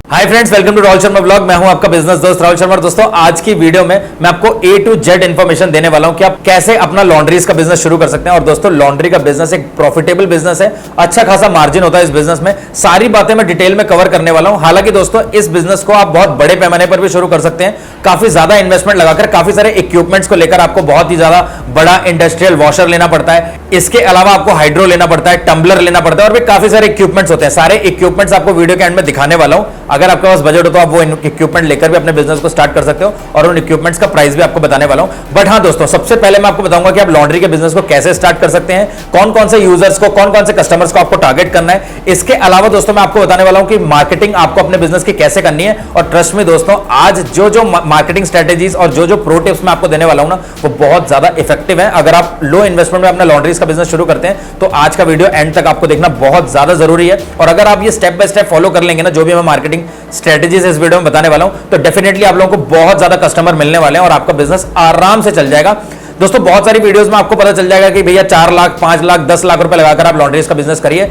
Hi friends, welcome to Rahul Sharma blog. मैं हूं आपका बिजनेस दोस्त राहुल शर्मा। दोस्तों, आज की वीडियो में मैं आपको A to Z इंफॉर्मेशन देने वाला हूं कि आप कैसे अपना लॉन्ड्रीज का बिजनेस शुरू कर सकते हैं। और दोस्तों, लॉन्ड्री का बिजनेस एक प्रॉफिटेबल बिजनेस है, अच्छा खासा मार्जिन होता है इस बिजनेस में। सारी बातें मैं डिटेल में कवर करने वाला हूं। हालांकि दोस्तों, इस बिजनेस को आप बहुत बड़े पैमाने पर भी शुरू कर सकते हैं। काफी ज्यादा इन्वेस्टमेंट लगाकर, काफी सारे इक्विपमेंट्स को लेकर आपको बहुत ही ज्यादा बड़ा इंडस्ट्रियल वॉशर लेना पड़ता है। इसके अलावा आपको हाइड्रो लेना पड़ता है, टम्बलर लेना पड़ता है और भी काफी सारे इक्विपमेंट्स होते हैं। सारे इक्विपमेंट्स आपको वीडियो के एंड में दिखाने वाला हूं। अगर आपके पास बजट हो तो आप वो इक्विपमेंट लेकर भी अपने बिजनेस को स्टार्ट कर सकते हो और उन इक्विपमेंट्स का प्राइस भी आपको बताने वाला हूं। बट हां दोस्तों, सबसे पहले मैं आपको बताऊंगा कि आप लॉन्ड्री के बिजनेस को कैसे स्टार्ट कर सकते हैं, कौन कौन से यूजर्स को, कौन कौन से कस्टमर्स को आपको टारगेट करना है। इसके अलावा दोस्तों, मैं आपको बताने वाला हूं कि मार्केटिंग आपको अपने बिजनेस की कैसे करनी है। और ट्रस्ट में दोस्तों, आज जो मार्केटिंग स्ट्रेटेजीज और जो प्रो टिप्स मैं आपको देने वाला हूं ना, वो बहुत ज्यादा इफेक्टिव है। अगर आप लो इन्वेस्टमेंट में अपना लॉन्ड्रीज का बिजनेस शुरू करते हैं तो आज का वीडियो एंड तक आपको देखना बहुत ज्यादा जरूरी है। और अगर आप ये स्टेप बाय स्टेप फॉलो कर लेंगे ना, जो भी मैं मार्केटिंग स्ट्रेटेजीज इस वीडियो में बताने वाला हूं, तो डेफिनेटली आप लोगों को बहुत ज्यादा कस्टमर मिलने वाले हैं और आपका बिजनेस आराम से चल जाएगा। दोस्तों, बहुत सारी वीडियोस में आपको पता चल जाएगा कि भैया 4 लाख, 5 लाख, 10 लाख रुपए लगाकर आप लॉन्ड्रीज का बिजनेस करिए।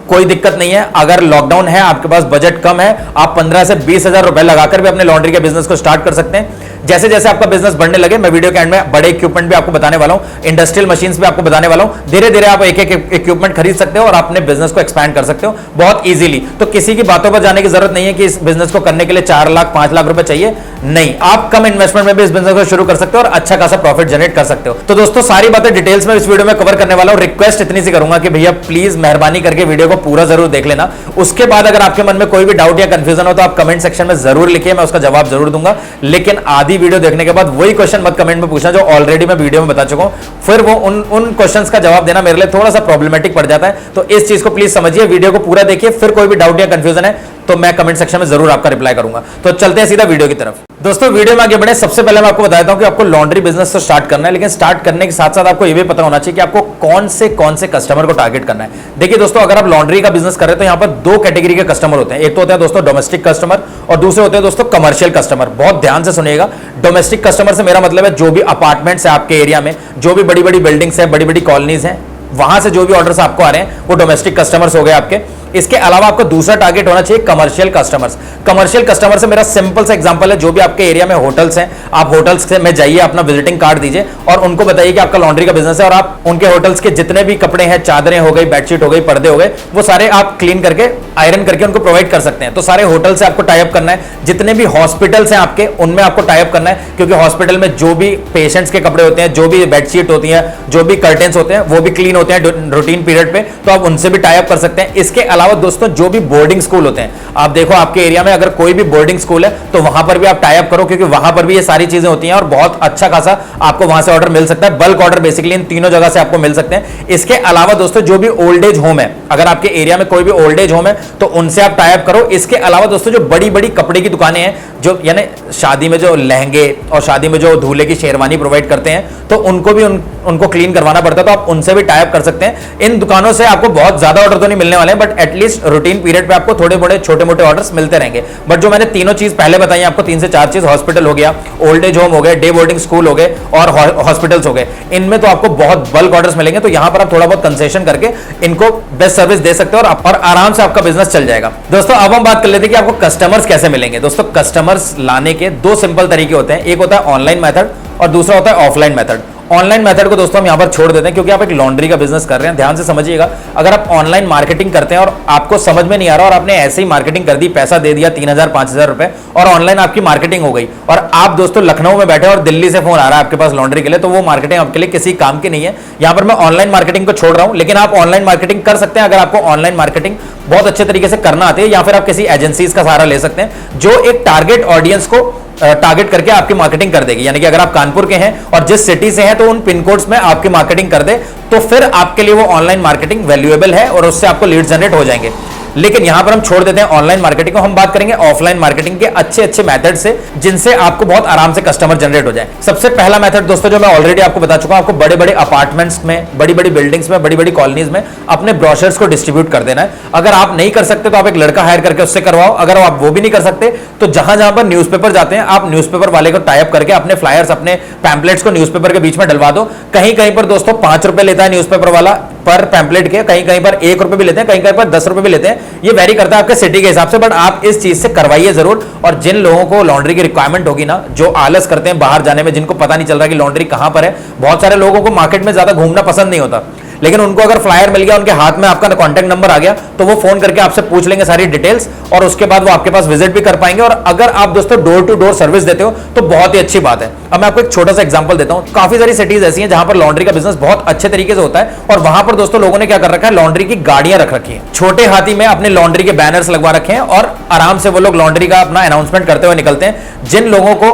कोई दिक्कत नहीं है। अगर लॉकडाउन है, आपके पास बजट कम है, आप 15 से 20 हजार रुपए लगाकर भी अपने लॉन्ड्री के बिजनेस को स्टार्ट कर सकते हैं। जैसे जैसे आपका बिजनेस बढ़ने लगे, मैं वीडियो के एंड में बड़े इक्विपमेंट भी आपको बताने वाला हूं, इंडस्ट्रियल मशीन्स भी आपको बताने वाला हूं। धीरे धीरे आप एक एक इक्विपमेंट खरीद सकते हो और अपने बिजनेस को एक्सपैंड कर सकते हो बहुत इजीली। तो किसी की बातों पर जाने की जरूरत नहीं है कि इस बिजनेस को करने के लिए 4 लाख, 5 लाख रुपए चाहिए। नहीं, आप कम इन्वेस्टमेंट में भी इस बिजनेस को शुरू कर सकते हो और अच्छा खासा प्रॉफिट जनरेट कर सकते हो। तो दोस्तों, सारी बातें डिटेल्स में इस वीडियो में कवर करने वाला हूं। रिक्वेस्ट इतनी सी करूंगा कि भैया प्लीज मेहरबानी करके वीडियो को पूरा जरूर देख लेना। उसके बाद अगर आपके मन में कोई भी डाउट या कंफ्यूजन हो तो आप कमेंट सेक्शन में जरूर लिखिए, मैं उसका जवाब जरूर दूंगा। लेकिन आधी वीडियो देखने के बाद वही क्वेश्चन मत कमेंट में पूछना जो ऑलरेडी मैं वीडियो में बता चुका हूं। फिर वो उन क्वेश्चंस का जवाब देना मेरे लिए थोड़ा सा प्रॉब्लमेटिक पड़ जाता है। तो इस चीज को प्लीज समझिए, वीडियो को पूरा देखिए। फिर कोई भी डाउट या कंफ्यूजन है तो मैं कमेंट सेक्शन में जरूर आपका रिप्लाई करूंगा। तो चलते हैं सीधा वीडियो की तरफ। दोस्तों, वीडियो में आगे बढ़े, सबसे पहले मैं आपको बता देता हूं कि आपको लॉन्ड्री बिजनेस तो स्टार्ट करना है, लेकिन स्टार्ट करने के साथ साथ आपको यह भी पता होना चाहिए कि आपको कौन से कस्टमर को टारगेट करना है। देखिए दोस्तों, अगर आप लॉन्ड्री का बिजनेस कर रहे हैं तो यहां पर 2 कैटेगरी के कस्टमर होते हैं। एक तो होते हैं दोस्तों डोमेस्टिक कस्टमर और दूसरे होते हैं दोस्तों कमर्शियल कस्टमर। बहुत ध्यान से सुनिएगा। डोमेस्टिक कस्टमर से मेरा मतलब है जो भी अपार्टमेंट्स है आपके एरिया में, जो भी बड़ी बड़ी बिल्डिंग्स है, बड़ी बड़ी कॉलोनीज हैं, वहां से जो भी ऑर्डर्स आपको आ रहे हैं वो डोमेस्टिक कस्टमर्स हो गए आपके। इसके अलावा आपको दूसरा टारगेट होना चाहिए कमर्शियल कस्टमर्स। कमर्शियल कस्टमर से मेरा सिंपल सा एग्जांपल है, जो भी आपके एरिया में होटल्स हैं, आप होटल्स में जाइए, अपना विजिटिंग कार्ड दीजिए और उनको बताइए कि आपका लॉन्ड्री का बिजनेस है और आप उनके होटल्स के जितने भी कपड़े हैं, चादरें हो गई, बेडशीट हो गई, पर्दे हो गए, वो सारे आप क्लीन करके, आयरन करके उनको प्रोवाइड कर सकते हैं। तो सारे होटल से आपको टाई अप करना है। जितने भी हॉस्पिटल्स हैं आपके, उनमें आपको टाई अप करना है, क्योंकि हॉस्पिटल में जो भी पेशेंट्स के कपड़े होते हैं, जो भी बेडशीट होती है, जो भी कर्टेन्स होते हैं, वो भी क्लीन होते हैं रूटीन पीरियड पे, तो आप उनसे भी टाई अप कर सकते हैं। इसके अलावा दोस्तों, जो भी बोर्डिंग स्कूल होते हैं, आप देखो आपके एरिया में अगर कोई भी बोर्डिंग स्कूल है तो वहां पर भी आप टाई अप करो, क्योंकि वहां पर भी ये सारी चीजें होती हैं और बहुत अच्छा खासा आपको वहां से ऑर्डर मिल सकता है। बल्क ऑर्डर बेसिकली इन तीनों जगह से आपको मिल सकते हैं। इसके अलावा दोस्तों, जो भी ओल्ड एज होम है, अगर आपके एरिया में कोई भी ओल्ड एज होम है तो उनसे आप टाई अप करो। इसके अलावा दोस्तों, जो बड़ी बड़ी कपड़े की दुकानें हैं, जो यानी शादी में जो लहंगे और शादी में जो दूल्हे की शेरवानी प्रोवाइड करते हैं, तो उनको भी उनको क्लीन करवाना पड़ता है, तो आप उनसे भी टाई अप कर सकते हैं। इन दुकानों से आपको बहुत ज्यादा ऑर्डर तो नहीं मिलने वाले हैं, बट एटलीस्ट रूटीन पीरियड पे आपको थोड़े बड़े छोटे मोटे ऑर्डर्स मिलते रहेंगे। बट जो मैंने तीनों चीज पहले बताई आपको, 3 से 4 चीज, हॉस्पिटल हो गया, ओल्ड एज होम हो गए, डे बोर्डिंग स्कूल हो गए और हॉस्पिटल्स हो गए, इनमें तो आपको बहुत बल्क ऑर्डर्स मिलेंगे। तो यहां पर आप थोड़ा बहुत कंसेशन करके इनको बेस्ट सर्विस दे सकते हो और आराम से आपका बिजनेस चल जाएगा। दोस्तों, अब हम बात कर लेते हैं कि आपको कस्टमर्स कैसे मिलेंगे। दोस्तों, कस्टमर्स लाने के 2 सिंपल तरीके होते हैं। एक होता है ऑनलाइन मेथड और दूसरा होता है ऑफलाइन मेथड। ऑनलाइन मेथड को दोस्तों हम यहां पर छोड़ देते हैं, क्योंकि आप एक लॉन्ड्री का बिजनेस कर रहे हैं। ध्यान से समझिएगा, अगर आप ऑनलाइन मार्केटिंग करते हैं और आपको समझ में नहीं आ रहा और आपने ऐसे ही मार्केटिंग कर दी, पैसा दे दिया 3000 5000 रुपए और ऑनलाइन आपकी मार्केटिंग हो गई और आप दोस्तों लखनऊ में बैठे और दिल्ली से फोन आ रहा है आपके पास लॉन्ड्री के लिए, तो वो मार्केटिंग आपके लिए किसी काम की नहीं है। यहां पर मैं ऑनलाइन मार्केटिंग को छोड़ रहा हूं, लेकिन आप ऑनलाइन मार्केटिंग कर सकते हैं अगर आपको ऑनलाइन मार्केटिंग बहुत अच्छे तरीके से करना आती है, या फिर आप किसी एजेंसीज का सहारा ले सकते हैं जो एक टारगेट ऑडियंस को टारगेट करके आपकी मार्केटिंग कर देगी। यानी कि अगर आप कानपुर के हैं और जिस सिटी से हैं तो उन पिन कोड्स में आपकी मार्केटिंग कर दे, तो फिर आपके लिए वो ऑनलाइन मार्केटिंग वैल्यूएबल है और उससे आपको लीड जनरेट हो जाएंगे। लेकिन यहां पर हम छोड़ देते हैं ऑनलाइन मार्केटिंग को, हम बात करेंगे ऑफलाइन मार्केटिंग के अच्छे मेथड से, जिनसे आपको बहुत आराम से कस्टमर जनरेट हो जाए। सबसे पहला मेथड दोस्तों, जो मैं ऑलरेडी आपको बता चुका हूं, आपको बड़े बड़े अपार्टमेंट्स में, बड़ी बड़ी बिल्डिंग्स में, बड़ी बड़ी कॉलोनीज में अपने ब्रोशर्स को डिस्ट्रीब्यूट कर देना है। अगर आप नहीं कर सकते तो आप एक लड़का हायर करके उससे करवाओ। अगर आप वो भी नहीं कर सकते तो जहां जहां पर न्यूज़पेपर जाते हैं, आप न्यूज़पेपर वाले को टाई अप करके अपने फ्लायर्स, अपने पैम्पलेट्स को न्यूज़पेपर के बीच में डलवा दो। कहीं कहीं पर दोस्तों 5 रुपए लेता है न्यूज़पेपर वाला, पर पैम्पलेट के, कहीं कहीं पर 1 रुपए भी लेते हैं, कहीं कहीं पर 10 रुपए भी लेते हैं। ये वेरी करता है आपके सिटी के हिसाब से, बट आप इस चीज से करवाइए जरूर। और जिन लोगों को लॉन्ड्री की रिक्वायरमेंट होगी ना, जो आलस करते हैं बाहर जाने में, जिनको पता नहीं चल रहा कि लॉन्ड्री कहां पर है, बहुत सारे लोगों को मार्केट में ज्यादा घूमना पसंद नहीं होता, लेकिन उनको अगर फ्लायर मिल गया, उनके हाथ में आपका कांटेक्ट नंबर आ गया, तो वो फोन करके आपसे पूछ लेंगे सारी डिटेल्स, और उसके बाद वो आपके पास विजिट भी कर पाएंगे। और अगर आप दोस्तों डोर टू डोर सर्विस देते हो तो बहुत ही अच्छी बात है। अब मैं आपको एक छोटा सा एग्जांपल देता हूं। काफी सारी सिटीज ऐसी हैं जहां पर लॉन्ड्री का बिजनेस बहुत अच्छे तरीके से होता है, और वहां पर दोस्तों लोगों ने क्या कर रखा है, लॉन्ड्री की गाड़ियां रख रखी है। छोटे हाथी में अपने लॉन्ड्री के बैनर्स लगवा रखे हैं, और आराम से वो लोग लॉन्ड्री का अपना अनाउंसमेंट करते हुए निकलते हैं। जिन लोगों को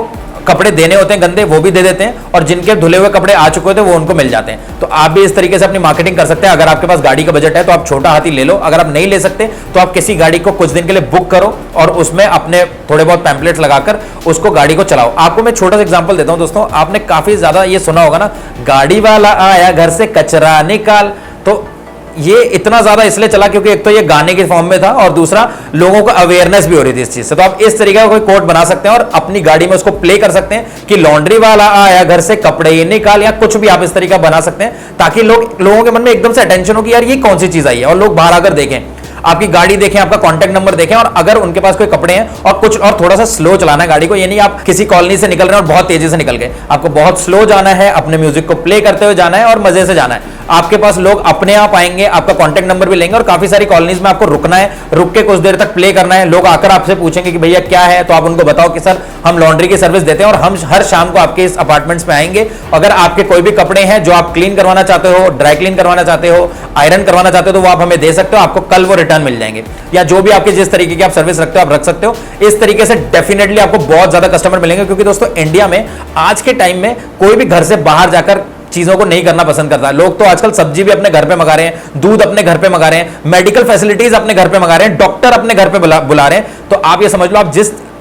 कपड़े देने होते हैं गंदे, वो भी दे देते हैं, और जिनके धुले हुए कपड़े आ चुके होते हैं वो उनको मिल जाते हैं। तो आप भी इस तरीके से अपनी मार्केटिंग कर सकते हैं। अगर आपके पास गाड़ी का बजट है तो आप छोटा हाथी ले लो, अगर आप नहीं ले सकते तो आप किसी गाड़ी को कुछ दिन के लिए बुक करो और उसमें अपने थोड़े बहुत पैम्पलेट्स लगाकर उसको गाड़ी को चलाओ। आपको मैं छोटा सा एग्जांपल देता हूं दोस्तों, आपने काफी ज्यादा ये सुना होगा ना, गाड़ी वाला आया घर से कचरा निकाल। तो ये इतना ज्यादा इसलिए चला क्योंकि एक तो ये गाने के फॉर्म में था, और दूसरा लोगों को अवेयरनेस भी हो रही थी इस चीज से। तो आप इस तरीके का कोई कोट बना सकते हैं और अपनी गाड़ी में उसको प्ले कर सकते हैं कि लॉन्ड्री वाला आया घर से कपड़े निकाल, या कुछ भी आप इस तरीका बना सकते हैं, ताकि लोगों के मन में एकदम से अटेंशन हो कि यार ये कौन सी चीज आई है, और लोग बाहर आकर देखें, आपकी गाड़ी देखें, आपका कांटेक्ट नंबर देखें, और अगर उनके पास कोई कपड़े हैं और कुछ और थोड़ा सा स्लो चलाना है गाड़ी को, यानी आप किसी कॉलोनी से निकल रहे हैं और बहुत तेजी से निकल गए, आपको बहुत स्लो जाना है, अपने म्यूजिक को प्ले करते हुए जाना है और मजे से जाना है। आपके पास लोग अपने आप आएंगे, आपका कांटेक्ट नंबर भी लेंगे, और काफी सारी कॉलोनीज में आपको रुकना है, रुक के कुछ देर तक प्ले करना है। लोग आकर आपसे पूछेंगे कि भैया क्या है, तो आप उनको बताओ कि सर हम लॉन्ड्री की सर्विस देते हैं और हम हर शाम को आपके इस अपार्टमेंट्स में आएंगे। अगर आपके कोई भी कपड़े हैं जो आप क्लीन करवाना चाहते हो, ड्राई क्लीन करवाना चाहते हो, आयरन करवाना चाहते हो, तो वो आप हमें दे सकते हो, आपको कल वो रिटर्न मिल जाएंगे। या जो भी आपके जिस तरीके की आप सर्विस रखते हो आप रख सकते हो। इस तरीके से डेफिनेटली आपको बहुत ज्यादा कस्टमर मिलेंगे, क्योंकि दोस्तों इंडिया में आज के टाइम में कोई भी घर से बाहर जाकर चीजों को नहीं करना पसंद करता। लोग तो आजकल सब्जी भी अपने घर पे मंगा रहे हैं, दूध अपने घर पे मंगा रहे हैं, मेडिकल फैसिलिटीज अपने घर पे मंगा रहे हैं, डॉक्टर अपने घर पे बुला रहे हैं। तो आप ये समझ लो, आप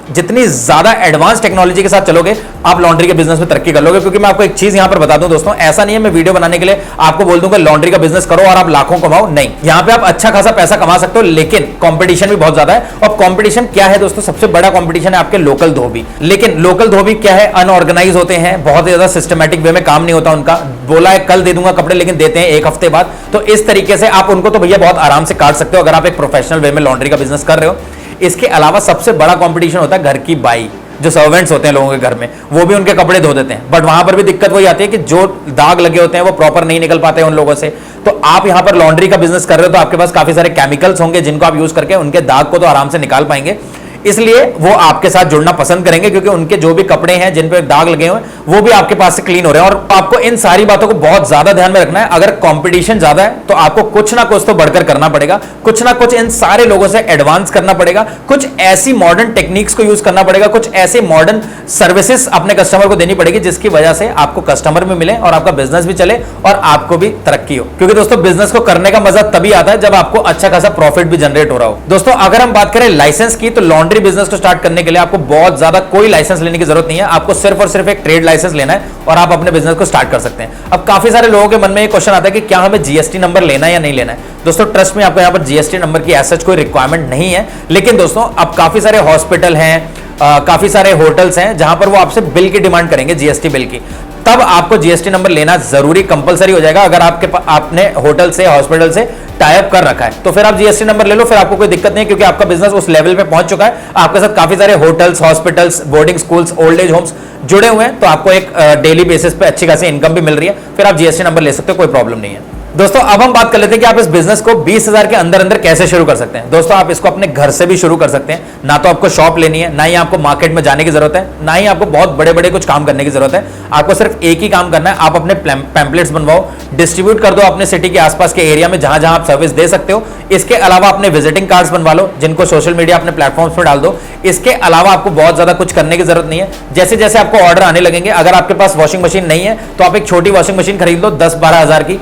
जितनी ज्यादा एडवांस टेक्नोलॉजी के साथ चलोगे, आप लॉन्ड्री के बिजनेस में तरक्की कर लोगे। क्योंकि मैं आपको एक चीज यहां पर बता दूं दोस्तों, ऐसा नहीं है मैं वीडियो बनाने के लिए आपको बोल दूंगा लॉन्ड्री का बिजनेस करो और आप लाखों कमाओ, नहीं। यहां पे आप अच्छा खासा पैसा कमा सकते हो, लेकिन कंपटीशन भी बहुत ज्यादा है। और कंपटीशन क्या है दोस्तों, सबसे बड़ा कंपटीशन है आपके लोकल धोबी। लेकिन लोकल धोबी क्या है, अनऑर्गेनाइज होते हैं, बहुत ज्यादा सिस्टमैटिक वे में काम नहीं होता उनका। बोला है कल दे दूंगा कपड़े, लेकिन देते हैं 1 हफ्ते बाद। तो इस तरीके से आप उनको तो भैया बहुत आराम से काट सकते हो अगर आप एक प्रोफेशनल वे में लॉन्ड्री का बिजनेस कर रहे हो। इसके अलावा सबसे बड़ा कंपटीशन होता है घर की बाई, जो सर्वेंट्स होते हैं लोगों के घर में, वो भी उनके कपड़े धो देते हैं। बट वहां पर भी दिक्कत वही आती है कि जो दाग लगे होते हैं वो प्रॉपर नहीं निकल पाते हैं उन लोगों से। तो आप यहां पर लॉन्ड्री का बिजनेस कर रहे हो तो आपके पास काफी सारे केमिकल्स होंगे जिनको आप यूज करके उनके दाग को तो आराम से निकाल पाएंगे। इसलिए वो आपके साथ जुड़ना पसंद करेंगे, क्योंकि उनके जो भी कपड़े हैं जिन पे दाग लगे हुए वो भी आपके पास से क्लीन हो रहे हैं। और आपको इन सारी बातों को बहुत ज्यादा ध्यान में रखना है। अगर कंपटीशन ज्यादा है तो आपको कुछ ना कुछ तो बढ़कर करना पड़ेगा, कुछ ना कुछ इन सारे लोगों से एडवांस करना पड़ेगा, कुछ ऐसी मॉडर्न टेक्निक्स को यूज करना पड़ेगा, कुछ ऐसे मॉडर्न सर्विसेज अपने कस्टमर को देनी पड़ेगी जिसकी वजह से आपको कस्टमर भी मिले और आपका बिजनेस भी चले और आपको भी तरक्की हो। क्योंकि दोस्तों बिजनेस को करने का मजा तभी आता है जब आपको अच्छा खासा प्रॉफिट भी जनरेट हो रहा हो। दोस्तों अगर हम बात करें लाइसेंस की, तो लॉन्ड्री बिजनेस को स्टार्ट करने के लिए आपको बहुत ज्यादा कोई लाइसेंस लेने की जरूरत नहीं है। आपको सिर्फ और सिर्फ एक ट्रेड लाइसेंस लेना है और आप अपने बिजनेस को स्टार्ट कर सकते हैं। अब काफी सारे लोगों के मन में एक क्वेश्चन आता है कि क्या हमें जीएसटी नंबर लेना है या नहीं लेना है। दोस्तों ट्रस्ट में आपको यहां पर जीएसटी नंबर की ऐसा कोई रिक्वायरमेंट नहीं है, लेकिन दोस्तों अब काफी सारे हॉस्पिटल हैं, काफी सारे होटल्स हैं जहां पर वो आपसे बिल की डिमांड करेंगे, जीएसटी बिल की, तब आपको जीएसटी नंबर लेना जरूरी कंपलसरी हो जाएगा। अगर आपने होटल से हॉस्पिटल से टाई अप कर रखा है तो फिर आप जीएसटी नंबर ले लो, फिर आपको कोई दिक्कत नहीं, क्योंकि आपका बिजनेस उस लेवल पे पहुंच चुका है। आपके साथ काफी सारे hotels, hospitals, boarding schools, old age homes जुड़े हुए हैं, तो आपको एक डेली बेसिस पे अच्छी खासी इनकम भी मिल रही है, फिर आप जीएसटी नंबर ले सकते हो, कोई प्रॉब्लम नहीं है। दोस्तों अब हम बात कर लेते हैं कि आप इस बिजनेस को 20,000 के अंदर अंदर कैसे शुरू कर सकते हैं। दोस्तों आप इसको अपने घर से भी शुरू कर सकते हैं, ना तो आपको शॉप लेनी है, ना ही आपको मार्केट में जाने की जरूरत है, ना ही आपको बहुत बड़े बड़े कुछ काम करने की जरूरत है। आपको सिर्फ एक ही काम करना है, आप अपने पैम्पलेट्स बनवाओ, डिस्ट्रीब्यूट कर दो अपने सिटी के आसपास के एरिया में जहां जहां आप सर्विस दे सकते हो। इसके अलावा अपने विजिटिंग कार्ड्स बनवा लो, जिनको सोशल मीडिया अपने प्लेटफॉर्म्स पर डाल दो। इसके अलावा आपको बहुत ज्यादा कुछ करने की जरूरत नहीं है। जैसे जैसे आपको ऑर्डर आने लगेंगे, अगर आपके पास वॉशिंग मशीन नहीं है तो आप एक छोटी वॉशिंग मशीन खरीद लो 10-12 हजार की,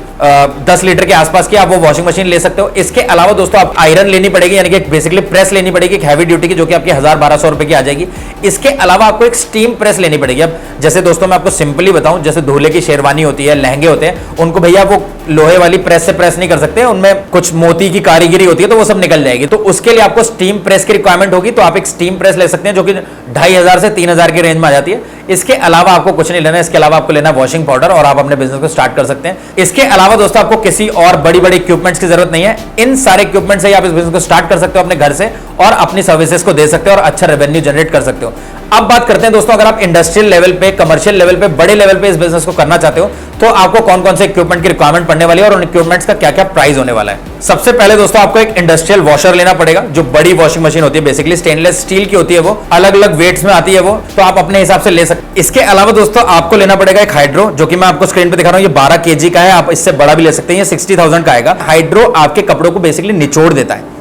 10 लीटर के आसपास की, आप वो वॉशिंग मशीन ले सकते हो। इसके अलावा दोस्तों आप आयरन लेनी पड़ेगी, यानी कि बेसिकली प्रेस लेनी पड़ेगी, एक हैवी ड्यूटी की, जो कि आपकी 1000-1200 रुपए की आ जाएगी। इसके अलावा आपको एक स्टीम प्रेस लेनी पड़ेगी। अब जैसे दोस्तों मैं आपको सिंपली बताऊं, जैसे दूल्हे की शेरवानी होती है, लहंगे होते हैं, उनको भैया वो लोहे वाली प्रेस से प्रेस नहीं कर सकते, उनमें कुछ मोती की कारीगरी होती है, तो वो सब निकल जाएगी। तो उसके लिए आपको स्टीम प्रेस की रिक्वायरमेंट होगी, तो आप एक स्टीम प्रेस ले सकते हैं जो कि 2500 से 3000 की रेंज में आ जाती है। इसके अलावा आपको कुछ नहीं लेना है, इसके अलावा आपको लेना वॉशिंग पाउडर और आप अपने बिजनेस को स्टार्ट कर सकते हैं। इसके अलावा दोस्तों आपको किसी और बड़ी बड़ी इक्विपमेंट्स की जरूरत नहीं है। इन सारे इक्विपमेंट से ही आप इस बिजनेस को स्टार्ट कर सकते हो अपने घर से और अपनी सर्विसेज को दे सकते हो और अच्छा रेवेन्यू जनरेट कर सकते हो। अब बात करते हैं दोस्तों, अगर आप इंडस्ट्रियल लेवल पे, कमर्शियल लेवल पे, बड़े लेवल पे इस बिजनेस को करना चाहते हो तो आपको कौन कौन से इक्विपमेंट की रिक्वायरमेंट पड़ने वाली है और उन इक्विपमेंट्स का क्या क्या प्राइस होने वाला है। सबसे पहले दोस्तों आपको एक इंडस्ट्रियल वॉशर लेना पड़ेगा, जो बड़ी वॉशिंग मशीन होती है, बेसिकली स्टेनलेस स्टील की होती है, वो अलग अलग वेट्स में आती है, वो तो आप अपने हिसाब से ले सकते। इसके अलावा दोस्तों आपको लेना पड़ेगा एक हाइड्रो, जो कि मैं आपको स्क्रीन पे दिखा रहा हूं, ये 12 kg का है, आप इससे बड़ा भी ले सकते हैं, ये 60,000 का आएगा। हाइड्रो आपके कपड़ों को बेसिकली निचोड़ देता है,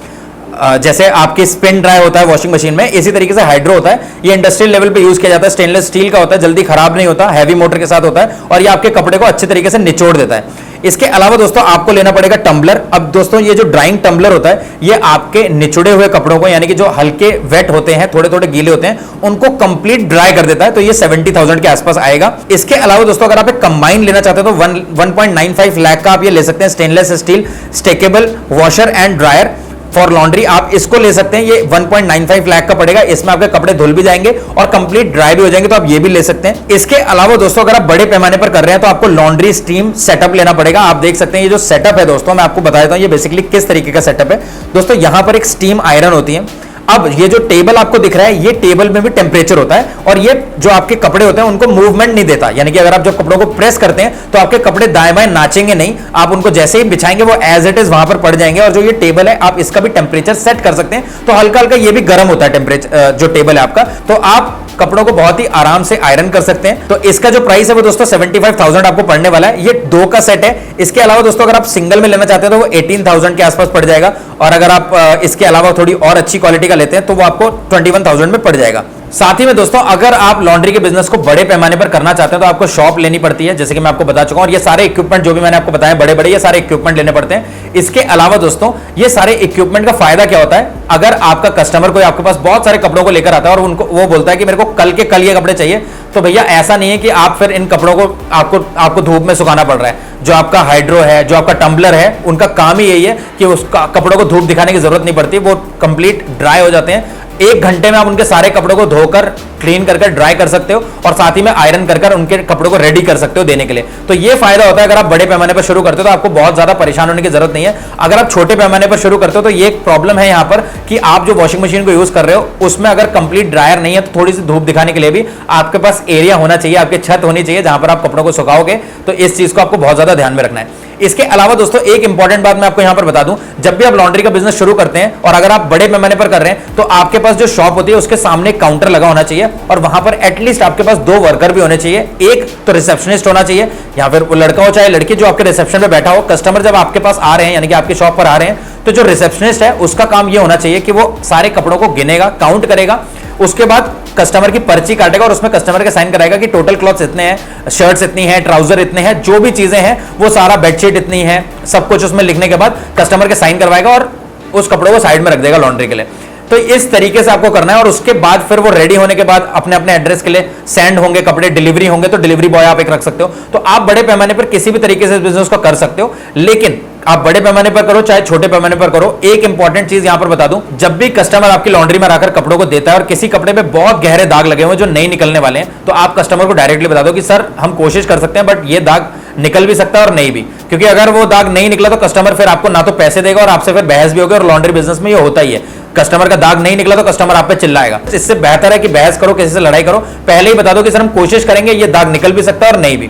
जैसे आपकी स्पिन ड्राई होता है वॉशिंग मशीन में, इसी तरीके से हाइड्रो होता है। ये इंडस्ट्रियल लेवल पे यूज किया जाता है, स्टेनलेस स्टील का होता है, जल्दी खराब नहीं होता, हैवी मोटर के साथ होता है और ये आपके कपड़े को अच्छे तरीके से निचोड़ देता है। इसके अलावा दोस्तों आपको लेना पड़ेगा टम्बलर। अब दोस्तों ये जो ड्राइंग टम्बलर होता है, ये आपके निचोड़े हुए कपड़ों को, यानी कि जो हल्के वेट होते हैं, थोड़े थोड़े गीले होते हैं, उनको कंप्लीट ड्राई कर देता है, तो ये 70,000 के आसपास आएगा। इसके अलावा दोस्तों अगर आप एक कंबाइन लेना चाहते हो तो 1.95 लाख का आप ये ले सकते हैं, stainless steel stakeable washer and dryer for laundry, आप इसको ले सकते हैं। ये 1.95 लाख का पड़ेगा, इसमें आपके कपड़े धुल भी जाएंगे और कंप्लीट ड्राई भी हो जाएंगे, तो आप ये भी ले सकते हैं। इसके अलावा दोस्तों अगर आप बड़े पैमाने पर कर रहे हैं तो आपको लॉन्ड्री स्टीम सेटअप लेना पड़ेगा। आप देख सकते हैं ये जो सेटअप है दोस्तों, मैं आपको बता देता हूं ये बेसिकली किस तरीके का सेटअप है। दोस्तों यहां पर एक स्टीम आयरन होती है। अब ये जो टेबल आपको दिख रहा है, ये टेबल में भी टेम्परेचर होता है और ये जो आपके कपड़े होते हैं उनको मूवमेंट नहीं देता, यानी कि अगर आप जो कपड़ों को प्रेस करते हैं तो आपके कपड़े दाएं बाएं नाचेंगे नहीं, आप उनको जैसे ही बिछाएंगे वो एज इट इज वहां पर पड़ जाएंगे। और जो ये टेबल है आप इसका भी टेम्परेचर सेट कर सकते हैं, तो हल्का हल्का ये भी गर्म होता है टेम्परेचर, जो टेबल है आपका, तो आप कपड़ों को बहुत ही आराम से आयरन कर सकते हैं। तो इसका जो प्राइस है वो दोस्तों 75,000 आपको पड़ने वाला है। ये 2 का सेट है। इसके अलावा दोस्तों अगर आप सिंगल में लेना चाहते हैं तो वो 18,000 के आसपास पड़ जाएगा, और अगर आप इसके अलावा थोड़ी और अच्छी क्वालिटी का लेते हैं तो वो आपको 21,000 में पड़ जाएगा। साथ ही में दोस्तों अगर आप लॉन्ड्री के बिजनेस को बड़े पैमाने पर करना चाहते हैं तो आपको शॉप लेनी पड़ती है, जैसे कि मैं आपको बता चुका हूं, और ये सारे इक्विपमेंट जो भी मैंने आपको बताया बड़े बड़े, ये सारे इक्विपमेंट लेने पड़ते हैं। इसके अलावा दोस्तों ये सारे इक्विपमेंट का फायदा क्या होता है, अगर आपका कस्टमर कोई आपके पास बहुत सारे कपड़ों को लेकर आता है और उनको वो बोलता है कि मेरे को कल के कल ये कपड़े चाहिए, तो भैया ऐसा नहीं है कि आप फिर इन कपड़ों को आपको धूप में सुखाना पड़ रहा है। जो आपका हाइड्रो है, जो आपका टम्बलर है, उनका काम ही यही है कि उसका कपड़ों को धूप दिखाने की जरूरत नहीं पड़ती, वो कंप्लीट ड्राई हो जाते हैं। 1 घंटे में आप उनके सारे कपड़ों को धोकर क्लीन कर ड्राई कर सकते हो और साथ ही में आयरन कर उनके कपड़ों को रेडी कर सकते हो देने के लिए। तो ये फायदा होता है अगर आप बड़े पैमाने पर शुरू करते हो तो आपको बहुत ज्यादा परेशान होने की जरूरत नहीं है। अगर आप छोटे पैमाने पर शुरू करते हो तो ये एक प्रॉब्लम है यहाँ पर कि आप जो वॉशिंग मशीन को यूज कर रहे हो उसमें अगर कंप्लीट ड्रायर नहीं है तो थोड़ी सी धूप दिखाने के लिए भी आपके पास एरिया होना चाहिए, आपकी छत होनी चाहिए जहां पर आप कपड़ों को सुखाओगे। तो इस चीज को आपको बहुत ज्यादा ध्यान में रखना है। इसके अलावा दोस्तों एक इंपॉर्टेंट बात मैं आपको यहां पर बता दूं, जब भी आप लॉन्ड्री का बिजनेस शुरू करते हैं और अगर आप बड़े पैमाने पर कर रहे हैं तो आपके पास जो शॉप होती है उसके सामने काउंटर लगा होना चाहिए और वहां पर एटलीस्ट आपके पास 2 वर्कर भी होने चाहिए। एक तो रिसेप्शनिस्ट होना चाहिए, या फिर वो लड़का हो चाहे लड़की, जो आपके रिसेप्शन पे बैठा हो। कस्टमर जब आपके पास आ रहे हैं, यानी कि आपकी शॉप पर आ रहे हैं, तो जो रिसेप्शनिस्ट है उसका काम ये होना चाहिए कि वो सारे कपड़ों को गिनेगा, काउंट करेगा, उसके बाद कस्टमर की पर्ची काटेगा और उसमें कस्टमर के साइन कराएगा कि टोटल क्लॉथ्स इतने हैं, शर्ट्स इतनी हैं, ट्राउजर इतने हैं, जो भी चीजें हैं वो सारा, बेडशीट इतनी है, सब कुछ उसमें लिखने के बाद कस्टमर के साइन करवाएगा और उस कपड़ों को साइड में रख देगा लॉन्ड्री के लिए। तो इस तरीके से आपको करना है और उसके बाद फिर वो रेडी होने के बाद अपने अपने एड्रेस के लिए सेंड होंगे कपड़े, डिलीवरी होंगे तो डिलीवरी बॉय आप एक रख सकते हो। तो आप बड़े पैमाने पर किसी भी तरीके से इस बिजनेस को कर सकते हो, लेकिन आप बड़े पैमाने पर करो चाहे छोटे पैमाने पर करो, एक इंपॉर्टेंट चीज यहां पर बता दूं, जब भी कस्टमर आपकी लॉन्ड्री में आकर कपड़ों को देता है और किसी कपड़े पे बहुत गहरे दाग लगे हुए जो नहीं निकलने वाले हैं, तो आप कस्टमर को डायरेक्टली बता दो कि सर हम कोशिश कर सकते हैं बट ये दाग निकल भी सकता है और नहीं भी, क्योंकि अगर वो दाग नहीं निकला तो कस्टमर फिर आपको ना तो पैसे देगा और आपसे फिर बहस भी होगी, और लॉन्ड्री बिजनेस में ये होता ही है, कस्टमर का दाग नहीं निकला तो कस्टमर आप पे चिल्लाएगा। इससे बेहतर है कि बहस करो, किसी से लड़ाई करो, पहले ही बता दो कि सर हम कोशिश करेंगे, ये दाग निकल भी सकता है और नहीं भी।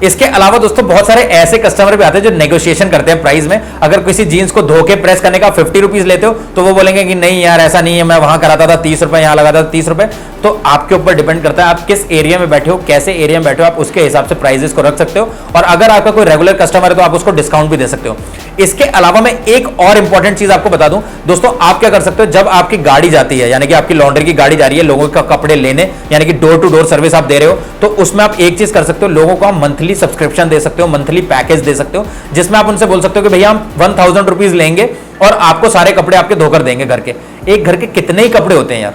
इसके अलावा दोस्तों बहुत सारे ऐसे कस्टमर भी आते हैं जो नेगोशिएशन करते हैं प्राइस में। अगर किसी जीन्स को धो के प्रेस करने का 50 रुपीज लेते हो तो वो बोलेंगे कि नहीं यार ऐसा नहीं है, मैं वहां कराता था 30 रुपए, यहां लगाता था 30 रुपए। तो आपके ऊपर डिपेंड करता है आप किस एरिया में बैठे हो, कैसे एरिया में बैठे हो, आप उसके हिसाब से प्राइसेस को रख सकते हो, और अगर आपका कोई रेगुलर कस्टमर है तो आप उसको डिस्काउंट भी दे सकते हो। इसके अलावा मैं एक और इंपॉर्टेंट चीज आपको बता दूं दोस्तों, आप क्या कर सकते हो, जब आपकी गाड़ी जाती है, यानी कि आपकी लॉन्ड्री की गाड़ी जा रही है लोगों का कपड़े लेने, यानी कि डोर टू डोर सर्विस आप दे रहे हो, तो उसमें आप एक चीज कर सकते हो, लोगों को आप मंथली सब्सक्रिप्शन दे सकते हो, मंथली पैकेज दे सकते हो, जिसमें आप उनसे बोल सकते हो कि भैया हम 1000 रुपीज लेंगे और आपको सारे कपड़े आपके धोकर देंगे घर के। एक घर के कितने ही कपड़े होते हैं यार,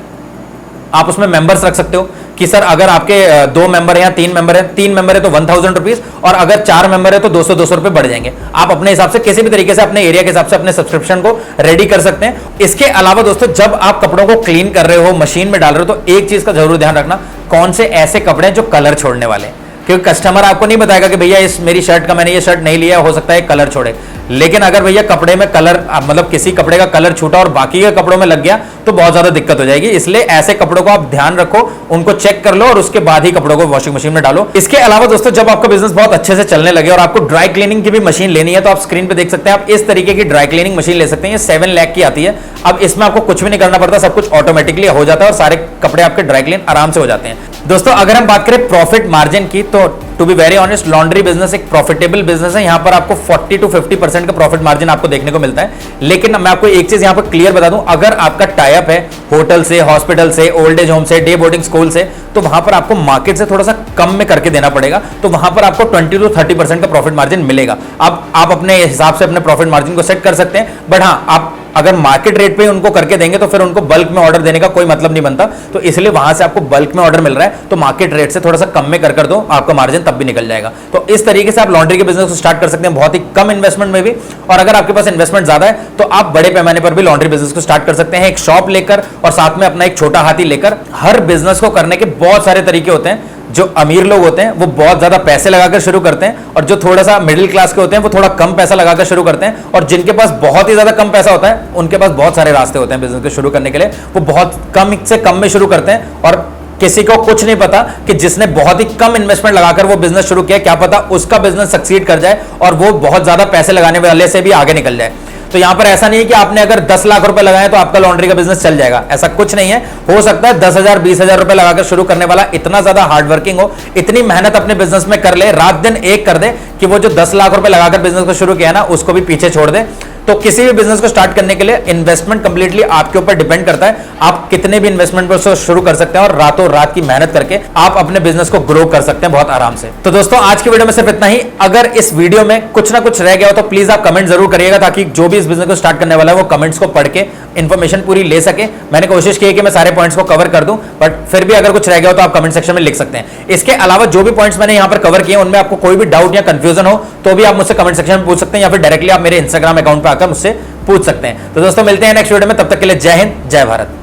आप उसमें मेंबर्स रख सकते हो कि सर अगर आपके 2 मेंबर हैं या 3 मेंबर हैं, 3 मेंबर है तो 1000 रुपीज, और अगर 4 मेंबर है तो 200 रुपए बढ़ जाएंगे। आप अपने हिसाब से किसी भी तरीके से अपने एरिया के हिसाब से अपने सब्सक्रिप्शन को रेडी कर सकते हैं। इसके अलावा दोस्तों, जब आप कपड़ों को क्लीन कर रहे हो, मशीन में डाल रहे हो, तो एक चीज का जरूर ध्यान रखना, कौन से ऐसे कपड़े हैं जो कलर छोड़ने वाले हैं। क्योंकि कस्टमर आपको नहीं बताएगा कि भैया इस मेरी शर्ट का मैंने ये शर्ट नहीं लिया, हो सकता है कलर छोड़े। लेकिन अगर भैया कपड़े में कलर, मतलब किसी कपड़े का कलर छूटा और बाकी के कपड़ों में लग गया, तो बहुत ज्यादा दिक्कत हो जाएगी। इसलिए ऐसे कपड़ों को आप ध्यान रखो, उनको चेक कर लो और उसके बाद ही कपड़ों को वॉशिंग मशीन में डालो। इसके अलावा दोस्तों, जब आपका बिजनेस बहुत अच्छे से चलने लगे और आपको ड्राई क्लीनिंग की भी मशीन लेनी है, तो आप स्क्रीन पे देख सकते हैं, आप इस तरीके की ड्राई क्लीनिंग मशीन ले सकते हैं। ये 7 लाख की आती है। अब इसमें आपको कुछ भी नहीं करना पड़ता, सब कुछ ऑटोमेटिकली हो जाता है और सारे कपड़े आपके ड्राई क्लीन आराम से हो जाते हैं। दोस्तों, अगर हम बात करें प्रॉफिट मार्जिन की, तो to be very honest, laundry business एक प्रॉफिटेबल बिजनेस है। यहां पर आपको 40 to 50% का प्रॉफिट मार्जिन आपको देखने को मिलता है। लेकिन मैं आपको एक चीज यहां पर क्लियर बता दूं, अगर आपका टाई अप है होटल से, हॉस्पिटल से, ओल्ड एज होम से, डे बोर्डिंग स्कूल से, तो वहां पर आपको मार्केट से थोड़ा सा कम में करके देना पड़ेगा। तो वहां पर आपको 20 to 30% का प्रॉफिट मार्जिन मिलेगा। अब आप अपने हिसाब से अपने प्रॉफिट मार्जिन को सेट कर सकते हैं। बट हाँ, आप अगर मार्केट रेट पे उनको करके देंगे तो फिर उनको बल्क में ऑर्डर देने का कोई मतलब नहीं बनता। तो इसलिए वहां से आपको बल्क में ऑर्डर मिल रहा है, तो मार्केट रेट से थोड़ा सा कम में कर दो, आपका मार्जिन तब भी निकल जाएगा। तो इस तरीके से आप लॉन्ड्री के बिजनेस को स्टार्ट कर सकते हैं, बहुत ही कम इन्वेस्टमेंट में भी। और अगर आपके पास इन्वेस्टमेंट ज्यादा है तो आप बड़े पैमाने पर भी लॉन्ड्री बिजनेस को स्टार्ट कर सकते हैं, एक शॉप लेकर और साथ में अपना एक छोटा हाथी लेकर। हर बिजनेस को करने के बहुत सारे तरीके होते हैं। जो अमीर लोग होते हैं वो बहुत ज्यादा पैसे लगाकर शुरू करते हैं, और जो थोड़ा सा मिडिल क्लास के होते हैं वो थोड़ा कम पैसा लगाकर शुरू करते हैं, और जिनके पास बहुत ही ज्यादा कम पैसा होता है उनके पास बहुत सारे रास्ते होते हैं बिजनेस को शुरू करने के लिए। वो बहुत कम से कम में शुरू करते हैं, और किसी को कुछ नहीं पता कि जिसने बहुत ही कम इन्वेस्टमेंट लगाकर वो बिजनेस शुरू किया, क्या पता उसका बिजनेस सक्सीड कर जाए और वो बहुत ज्यादा पैसे लगाने वाले से भी आगे निकल जाए। तो यहां पर ऐसा नहीं है कि आपने अगर 10 लाख रुपए लगाए तो आपका लॉन्ड्री का बिजनेस चल जाएगा, ऐसा कुछ नहीं है। हो सकता है 10,000 20,000 रुपए लगाकर शुरू करने वाला इतना ज्यादा हार्ड वर्किंग हो, इतनी मेहनत अपने बिजनेस में कर ले, रात दिन एक कर दे कि वो जो 10 लाख रुपए लगाकर बिजनेस को शुरू किया ना, उसको भी पीछे छोड़ दे। तो किसी भी बिजनेस को स्टार्ट करने के लिए इन्वेस्टमेंट कंप्लीटली आपके ऊपर डिपेंड करता है। आप कितने भी इन्वेस्टमेंट पर शुरू कर सकते हैं और रातों रात की मेहनत करके आप अपने बिजनेस को ग्रो कर सकते हैं बहुत आराम से। तो दोस्तों, आज की वीडियो में सिर्फ इतना ही। अगर इस वीडियो में कुछ ना कुछ रह गया हो तो प्लीज आप कमेंट जरूर करिएगा, ताकि जो भी इस बिजनेस को स्टार्ट करने वाला है वो कमेंट्स को पढ़ के इंफॉर्मेशन पूरी ले सके। मैंने कोशिश की है कि मैं सारे पॉइंट्स को कवर कर दूं, बट फिर भी अगर कुछ रह गया हो तो आप कमेंट सेक्शन में लिख सकते हैं। इसके अलावा जो भी पॉइंट्स मैंने यहां पर कवर किए उनमें आपको कोई भी डाउट या कंफ्यूजन हो तो भी आप मुझसे कमेंट सेक्शन में पूछ सकते हैं, या फिर डायरेक्टली आप मेरे इंस्टाग्राम अकाउंट पर आकर मुझसे पूछ सकते हैं। तो दोस्तों, मिलते हैं नेक्स्ट वीडियो में, तब तक के लिए जय हिंद, जय भारत।